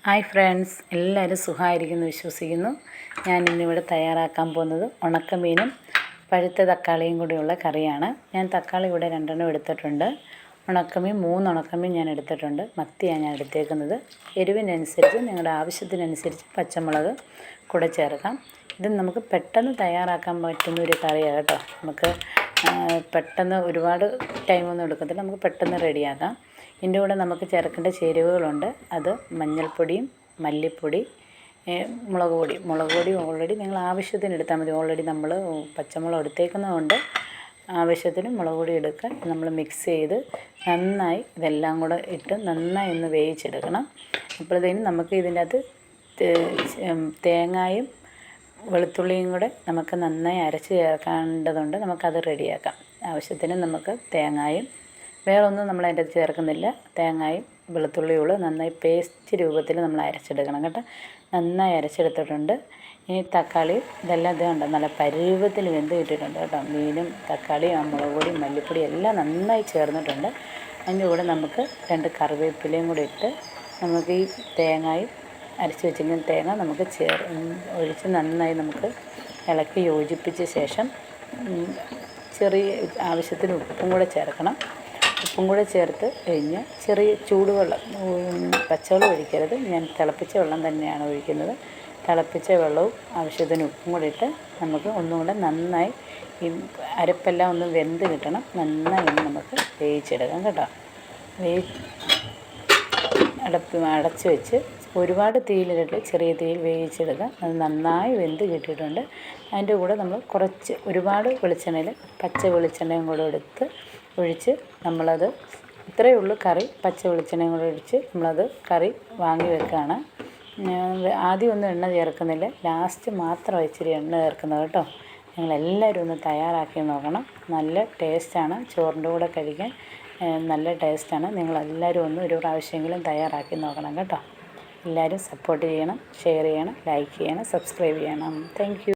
Hi friends, എല്ലാവരും സുഖമായിരിക്കുമെന്ന് വിശ്വസിക്കുന്നു. ഞാൻ ഇന്നിവിടെ തയ്യാറാക്കാൻ പോകുന്നത് ഉണക്കമീനും പഴുത്ത തക്കാളിയും കൂടിയുള്ള കറിയാണ്. ഞാൻ തക്കാളി ഇവിടെ 2 എടുത്തിട്ടുണ്ട്. ഉണക്കമീൻ 3 ഉണക്കമീൻ ഞാൻ എടുത്തിട്ടുണ്ട്. മത്തിയാണ് ഞാൻ എടുത്തേക്കുന്നത്. എരിവിനനുസരിച്ച് നിങ്ങളുടെ ആവശ്യത്തിനനുസരിച്ച് പച്ചമുളക് കൂടെ ചേർക്കാം. ഇത് നമുക്ക് പെട്ടെന്ന് തയ്യാറാക്കാൻ പറ്റുന്നൊരു കറിയാണ് കേട്ടോ. നമുക്ക് പെട്ടെന്ന് ഒരുപാട് ടൈമൊന്നും എടുക്കത്തില്ല, നമുക്ക് പെട്ടെന്ന് റെഡിയാക്കാം. ഇതിൻ്റെ കൂടെ നമുക്ക് ചേർക്കേണ്ട ചേരുവകളുണ്ട്. അത് മഞ്ഞൾപ്പൊടിയും മല്ലിപ്പൊടി, മുളക് പൊടി ഓൾറെഡി നിങ്ങൾ ആവശ്യത്തിന് എടുത്താൽ മതി. ഓൾറെഡി നമ്മൾ പച്ചമുളക് എടുത്തേക്കുന്നതുകൊണ്ട് ആവശ്യത്തിന് മുളക് പൊടി എടുക്കുക. നമ്മൾ മിക്സ് ചെയ്ത് നന്നായി ഇതെല്ലാം കൂടെ ഇട്ട് നന്നായി ഒന്ന് വേവിച്ചെടുക്കണം. അപ്പോഴത്തേനും നമുക്ക് ഇതിൻ്റെ അകത്ത് തേങ്ങയും വെളുത്തുള്ളിയും കൂടെ നമുക്ക് നന്നായി അരച്ച് ചേർക്കേണ്ടതുണ്ട്. നമുക്കത് റെഡിയാക്കാം. ആവശ്യത്തിന് നമുക്ക് തേങ്ങയും വേറൊന്നും നമ്മൾ അതിൻ്റെ അകത്ത് ചേർക്കുന്നില്ല. തേങ്ങയും വെളുത്തുള്ളിയും നന്നായി പേസ്റ്റ് രൂപത്തിൽ നമ്മൾ അരച്ചെടുക്കണം കേട്ടോ. നന്നായി അരച്ചെടുത്തിട്ടുണ്ട്. ഇനി തക്കാളി ഇതെല്ലാം കണ്ടോ നല്ല പരുവത്തിൽ വെന്ത് കിട്ടിയിട്ടുണ്ട് കേട്ടോ. മീനും തക്കാളിയും മുളക് പൊടിയും മല്ലിപ്പൊടിയും എല്ലാം നന്നായി ചേർന്നിട്ടുണ്ട്. അതിൻ്റെ കൂടെ നമുക്ക് 2 കറിവേപ്പിലയും കൂടി ഇട്ട് നമുക്ക് ഈ തേങ്ങയും അരച്ച് വെച്ചിരിക്കുന്ന തേങ്ങ നമുക്ക് ഒഴിച്ച് നന്നായി നമുക്ക് ഇളക്കി യോജിപ്പിച്ച ശേഷം ചെറിയ ആവശ്യത്തിന് ഉപ്പും കൂടെ ചേർക്കണം. ഉപ്പും കൂടെ ചേർത്ത് കഴിഞ്ഞ് ചെറിയ ചൂടുവെള്ളം, പച്ചവെള്ളം ഒഴിക്കരുത്. ഞാൻ തിളപ്പിച്ച വെള്ളം തന്നെയാണ് ഒഴിക്കുന്നത്. തിളപ്പിച്ച വെള്ളവും ആവശ്യത്തിന് ഉപ്പും കൂടെ ഇട്ട് നമുക്ക് ഒന്നും കൂടെ നന്നായി ഈ അരപ്പെല്ലാം ഒന്ന് വെന്ത് കിട്ടണം. നന്നായി നമുക്ക് വേവിച്ചെടുക്കാം കേട്ടോ. അടച്ച് വെച്ച് ഒരുപാട് തീയിലിട്ട് ചെറിയ തീയിൽ വേവിച്ചെടുക്കാം. അത് നന്നായി വെന്ത് കിട്ടിയിട്ടുണ്ട്. അതിൻ്റെ കൂടെ നമ്മൾ ഒരുപാട് വെളിച്ചെണ്ണയിൽ പച്ച വെളിച്ചെണ്ണയും കൂടെ എടുത്ത് ഒഴിച്ച് നമ്മളത് ഇത്രയേ ഉള്ളൂ കറി. പച്ച വെളിച്ചെണ്ണയും കൂടെ ഒഴിച്ച് നമ്മളത് കറി വാങ്ങി വെക്കുകയാണ്. ആദ്യം ഒന്നും എണ്ണ ചേർക്കുന്നില്ല, ലാസ്റ്റ് മാത്രം ഇച്ചിരി എണ്ണ ചേർക്കുന്നത് കേട്ടോ. നിങ്ങളെല്ലാവരും ഒന്ന് തയ്യാറാക്കി നോക്കണം. നല്ല ടേസ്റ്റാണ്, ചോറിൻ്റെ കൂടെ കഴിക്കാൻ നല്ല ടേസ്റ്റാണ്. നിങ്ങളെല്ലാവരും ഒന്ന് ഒരു പ്രാവശ്യമെങ്കിലും തയ്യാറാക്കി നോക്കണം കേട്ടോ. എല്ലാവരും സപ്പോർട്ട് ചെയ്യണം, ഷെയർ ചെയ്യണം, ലൈക്ക് ചെയ്യണം, സബ്സ്ക്രൈബ് ചെയ്യണം. Thank you.